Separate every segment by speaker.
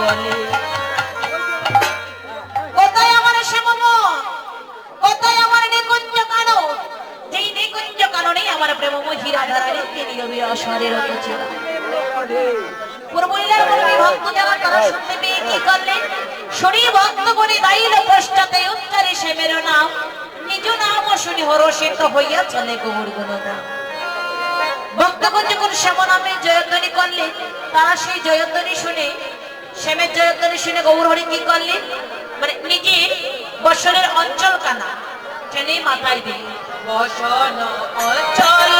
Speaker 1: বলে কোথায় আমার শ্যামম কোথায় আমার নিকুঞ্জ কানন যেই নিকুঞ্জ কাননে আমার প্রেমময়ী রাধারানী তিনি রবি অসরের রত ছিল পূর্বলীলার কোন বিভক্ত যারা তারা শুনতে পেয়ে কি করলেন শরীর ভক্ত করে দাইল পশ্চাতে উচ্চারে সে মেরো নাম নিজ নাম শুনি হরষিত হইয়া চলে গৌর গুণগান ভক্তগণ যখন শ্যাম নামে জয়ধ্বনি করলেন তারা সেই জয়ধ্বনি শুনে শ্যামের জয়ধ্বনি শুনে গৌর হরি কি করলেন মানে নিজের বসনের অঞ্চল কানা টেনে মাথায় দিয়ে বসন অঞ্চল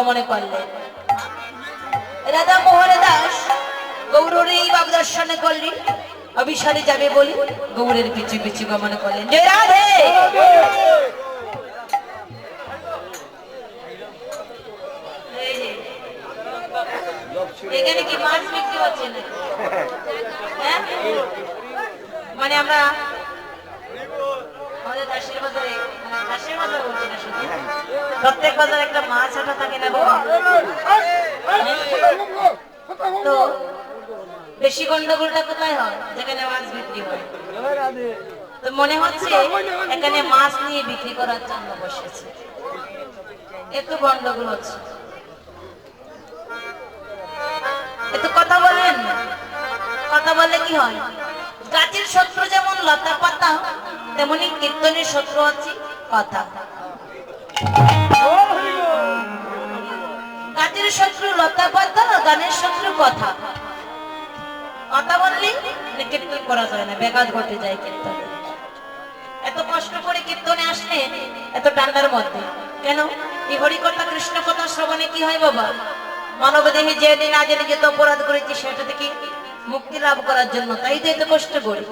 Speaker 1: মনে করলেন রাধা মোহন দাস গৌরের এই বাব দর্শনে করলেন অভিসারে যাবে বলি গৌরের পিছু পিছু গমন করলেন জয় রাধে এখানে কি মাছ বিক্রি হচ্ছে না মানে আমরা আমাদের দাসের বাজারে দাসের বাজার বলছি না শুধু প্রত্যেক বাজারে একটা মাছ আটা থাকে না তো বেশি গন্ডগোলটা কোথায় হয় যেখানে মাছ বিক্রি হয় তো মনে হচ্ছে এখানে মাছ নিয়ে বিক্রি করার জন্য বসেছে এত গন্ডগোল হচ্ছে এত কথা বলবেন না কথা বললে কি হয় গাছের শত্রু যেমন লতা পাতা তেমনি কীর্তনের শত্রু হচ্ছে কথা গাছের শত্রু লতা পাতা গানের শত্রু কথা কথা বললে কীর্তন করা যায় না ব্যাঘাত ঘটে যায় কীর্তনে এত কষ্ট করে কীর্তনে আসলে এত ঠান্ডার মধ্যে কেন এই হরি কথা কৃষ্ণ কথা শ্রবণে কি হয় বাবা মানব দেহে যে দিন আজ যেত অপরাধ করেছি সেটা থেকে মুক্তি লাভ করার জন্য তাই তো এত কষ্ট করি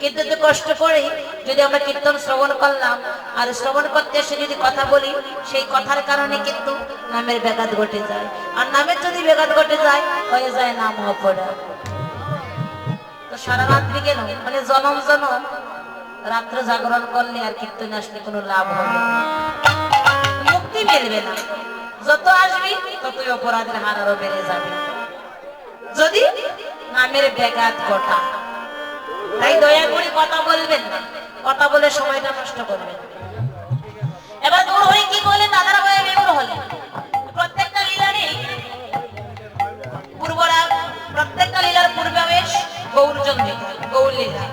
Speaker 1: কিন্তু এত কষ্ট করে যদি আমরা কীর্তন শ্রবণ করলাম আর শ্রবণ করতে এসে যদি কথা বলি সেই কথার কারণে কিন্তু নামের ব্যাঘাত ঘটে যায় আর নামের যদি ব্যাঘাত ঘটে যায় হয়ে যায় নাম অপরাধ তো সারা রাত্রি কেন মানে জনম জনম রাত্রে জাগরণ করলে আর কীর্তনে আসলে কোনো লাভ হবে না মুক্তি মিলবে না যত আসবি ততই অপরাধের হার আরো বেড়ে যাবে যদি নামের ব্যাঘাত ঘটা তাই দয়া করে কথা বলবেন না কথা বলে সময়টা নষ্ট করবেন এবার গৌর হরি কি বলেন দাদারা ভাই বেগুর হলেন প্রত্যেকটা লীলারই পূর্বরা প্রত্যেকটা লীলার পূর্বাবেশ গৌর জন্য গৌর লীলা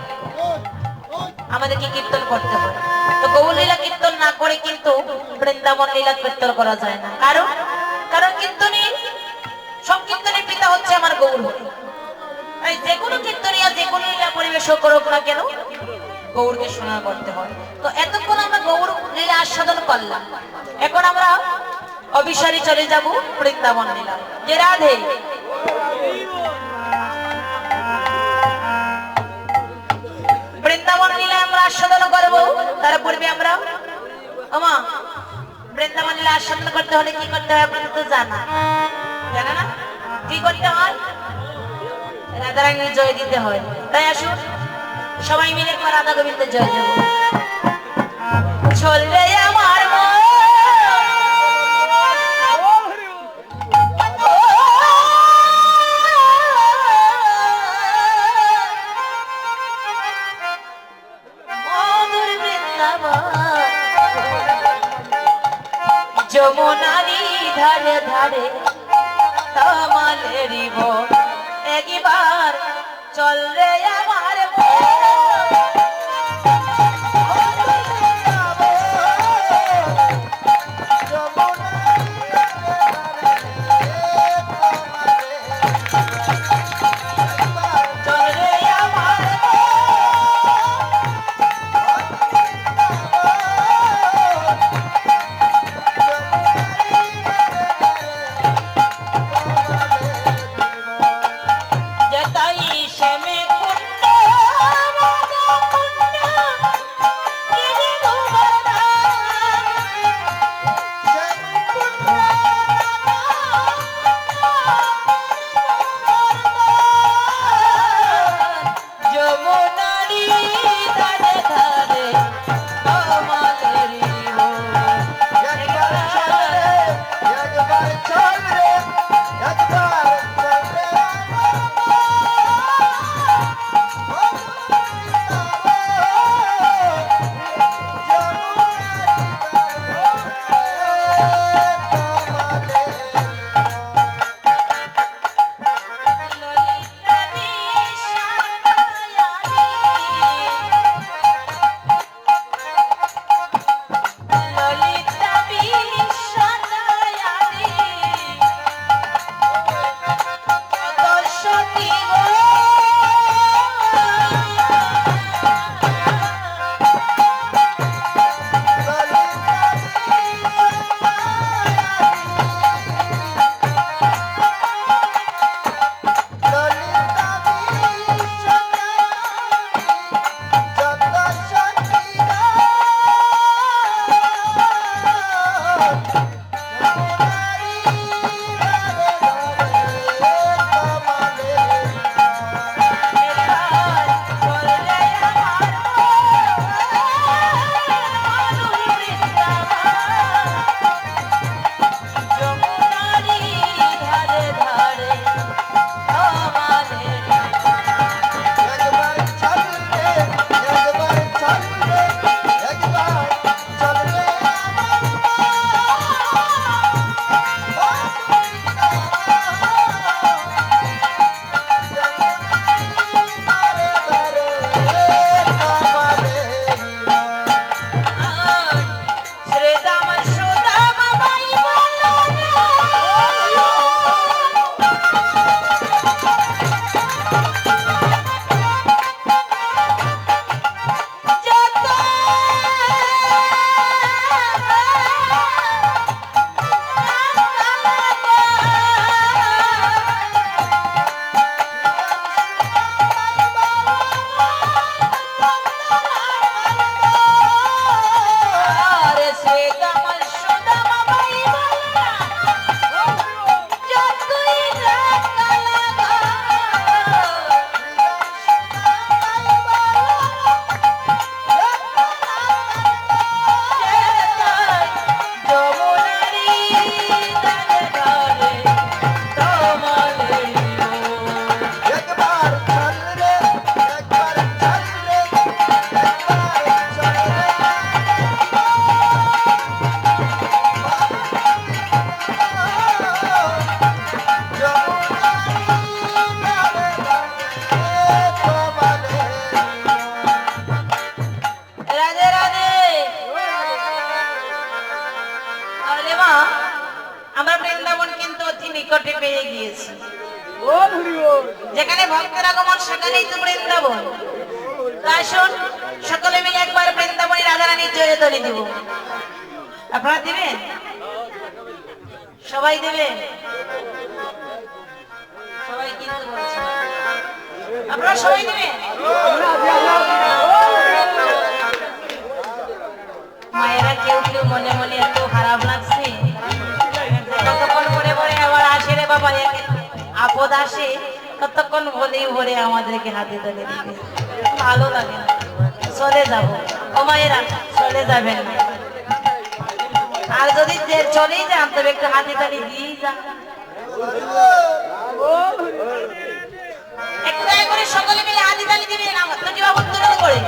Speaker 1: আমাদেরকে কীর্তন করতে হবে তো গৌর লীলা কীর্তন না করে কিন্তু বৃন্দাবন লীলা কীর্তন করা যায় না কারণ কীর্তনে সংকীর্তনের পিতা হচ্ছে আমার গৌর তাই যে কোনো কীর্তনিয়া যে কোনো লীলা পরিবেশ করুক না কেন গৌরকে শোনা করতে হয় তো এতক্ষণ আমরা গৌর লীলা আস্বাদন করলাম এখন আমরা অভিসারে চলে যাব বৃন্দাবন লীলা যে রাধে বৃন্দাবন লীলা আমরা আস্বাদন করবো তার পূর্বে আমরা আমা বৃন্দাবন লীলা আস্বাদন করতে হলে কি করতে হয় আপনারা তো জানা না কি করতে হয় রাধারানী জয় দিতে হয় তাই আসুন সবাই মিলে একবার রাধা গোবিন্দ জয় দেব চলবে আমার মধুর বৃন্দাবন যমুনারি ধারে ধারে তমালেরি বন একবার চল রে আমার
Speaker 2: নিকটে পেয়ে গিয়েছি। যেখানে ভক্তের আগমন সেখানেই তো বৃন্দাবন। আসুন সকলে মিলে একবার বৃন্দাবনী রাধারানীর জয় ধ্বনি দিব। আপনারা দিবেন? সবাই দেবেন? সবাই কিন্তু বলছে আপনারা সবাই দিবেন? মায়েরা কেউ কেউ মনে মনে এত খারাপ লাগছে, কতক্ষণ পরে পরে আবার আসে রে বাবা, আপদ আসে ততক্ষণ বলেই ভরে আমাদেরকে হাতে তুলে দিবে, ভালো লাগে না। চলে যাব ও মায়েরা, চলে যাবেন না। আর যদি চলেই যান তবে একটু হাতে তালি দিয়েই যান। একটু দয়া করে সকলে মিলে হাতে তালি দিবেন আপনাকে বাবু তুলন করে।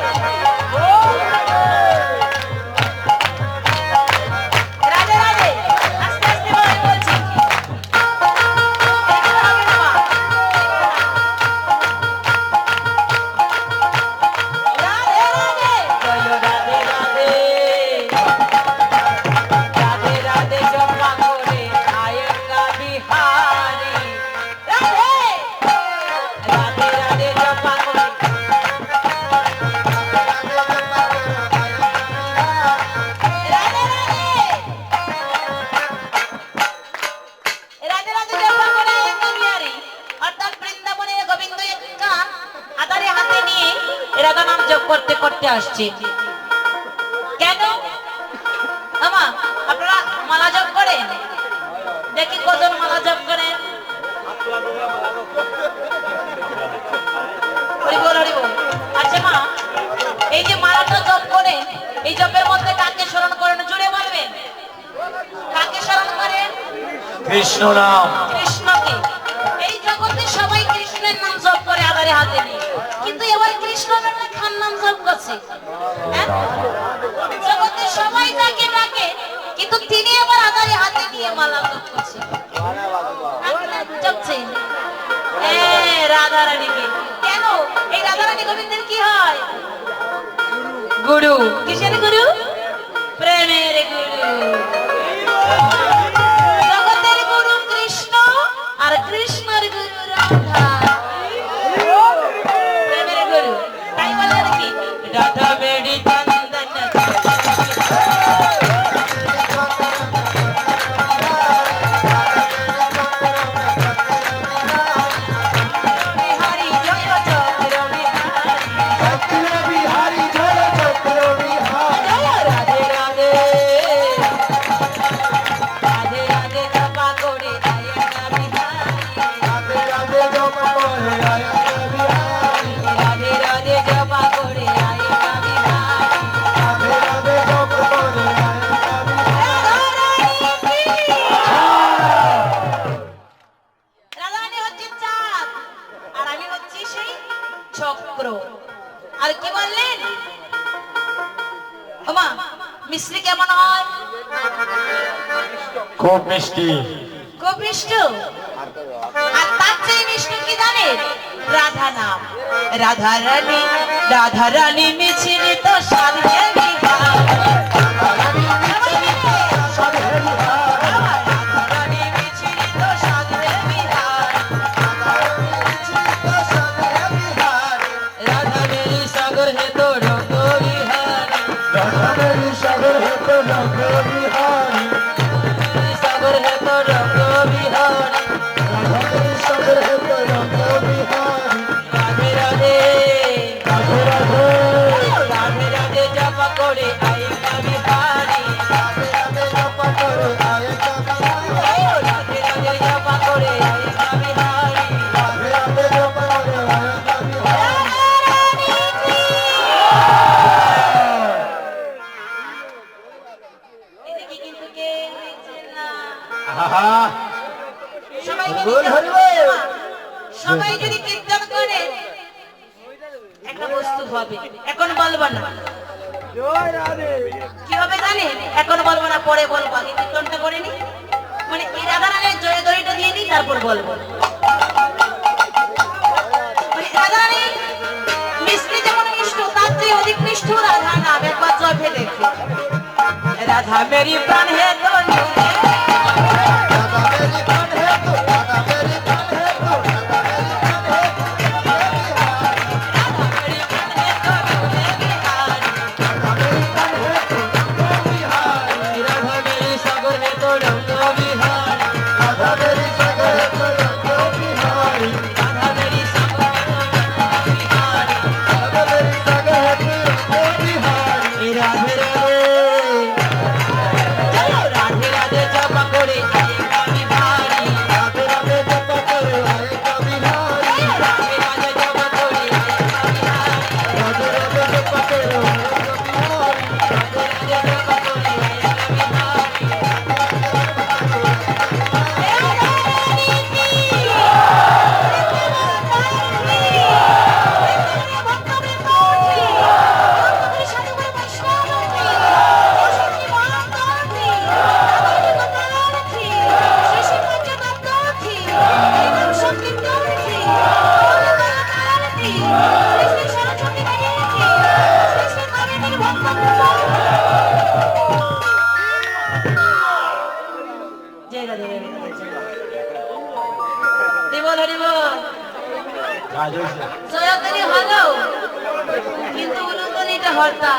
Speaker 2: রাধে রাধে।
Speaker 1: উচিত। কেন আমা আপনারা মালা জপ করেন? দেখি কজন মালা জপ করেন। হরি বল হরি বল। আচ্ছা মা, এই যে মালাটা জপ করেন, এই জপের মধ্যে কাকে স্মরণ করেন? জুড়ে বলবেন। কাকে স্মরণ করেন?
Speaker 3: কৃষ্ণ নাম।
Speaker 1: কৃষ্ণকে। এই জগতে সবাই কৃষ্ণের নাম জপ করে আধারে হাতে নিয়ে, কিন্তু এবার কৃষ্ণ বেটা খান নাম জপ করছে। হ্যাঁ? জগতে সবাই তাকে ডাকে, কিন্তু তিনি এবার আধারে হাতে নিয়ে মালা জপ করছে। জপছে রাধা রানীকে। কেন? এই রাধা রানী গোবিন্দের কি হয়? গুরু। কিসের গুরু? প্রেমের গুরু। জগতের গুরু কৃষ্ণ, আর কৃষ্ণের গুরু রাধা। প্রেমের গুরু। তাই বলে নাকি রাধা বেড়ি চন্দন বিহারি জয় চক্র
Speaker 3: বিহারি জয় চক্র বিহারি।
Speaker 1: রাধে রাধে রাধে রাধে জপা করে আয়েঙ্গা বিহারি।
Speaker 3: রাধে রাধে জপ করে আয়েঙ্গা বিহারি।
Speaker 1: রাধে রাধে জপা করে আয়েঙ্গা বিহারি।
Speaker 3: রাধে রাধে জপ করে আয়েঙ্গা বিহারি।
Speaker 1: রাধারানী হচ্ছে চাঁদ, আর আমি হচ্ছি সেই চক্র। আর কি বললেন ওমা? মিশ্রি কেমন হয়?
Speaker 3: খুব মিষ্টি।
Speaker 1: খুব মিষ্টি। আর তার চেয়ে মিষ্টি কি জানেন? রাধা নাম। রাধা রানী, রাধা রানী মিছিল তো সাধে বিহার। রাধা রানী মিছিল তো সাধে বিহার। राधा मेरी सागर है तो रंग बिहारी।
Speaker 3: राधा मेरी सागर है तो रंग बिहारी।
Speaker 1: सागर है तो रंग बिहारी।
Speaker 3: राधा मेरी सागर है तो रंग बिहारी।
Speaker 1: राधे राधे
Speaker 3: राधे राधे
Speaker 1: राधे राधे जपा करे आएगा बिहारी।
Speaker 3: राधे राधे जप करे आएगा बिहारी।
Speaker 1: राधे राधे जपा करे आएगा बिहारी।
Speaker 3: राधे राधे जप करे आएगा बिहारी।
Speaker 1: এদিকে কিন্তু কেউ দেখছে না।
Speaker 3: আহা
Speaker 1: সবাইকে
Speaker 3: বল
Speaker 1: নিতে
Speaker 3: হরি
Speaker 1: হবে।
Speaker 3: বল।
Speaker 1: সবাই যদি কীর্তন করে একটা বস্তু হবে। এখন বলবো না। কি হবে জানেন? এখন বলবো না, পরে বলবো। আগে কীর্তনটা করে নি, মানে এই রাধা রানীর জয় দড়িটা দিয়ে দিই, তারপর বলবো। মানে রাধা রানী মিষ্টি যেমন মিষ্টি, তার চেয়ে অধিক মিষ্টি রাধা নাম। একবার জপে দেখি। রাধা মেরি প্রাণ হে তো
Speaker 3: राधा मेरी प्राण है तो राधा मेरी प्राण है तो राधा मेरी प्राण है तो राधा मेरी प्राण है तो रंग बिहारी।
Speaker 1: राधा मेरी सागर है तो रंग बिहारी।
Speaker 3: राधा मेरी सागर है तो रंग बिहारी।
Speaker 1: राधा मेरी सागर है तो रंग बिहारी।
Speaker 3: राधा मेरी सागर है तो रंग बिहारी।
Speaker 1: राधे राधे चलो राधे राधे जपा करे आएगा बिहारी।
Speaker 3: राधे राधे जप करे आएगा बिहारी।
Speaker 1: राधे राधे जपा करे आएगा बिहारी।
Speaker 3: राधे राधे जप करे आएगा बिहारी।
Speaker 1: राधे राधे जपा करे आएगा बिहारी। जय राधे राधे হরিবল হরিবল। জয়তনী হলো, কিন্তু উলুতনীটা হরতা।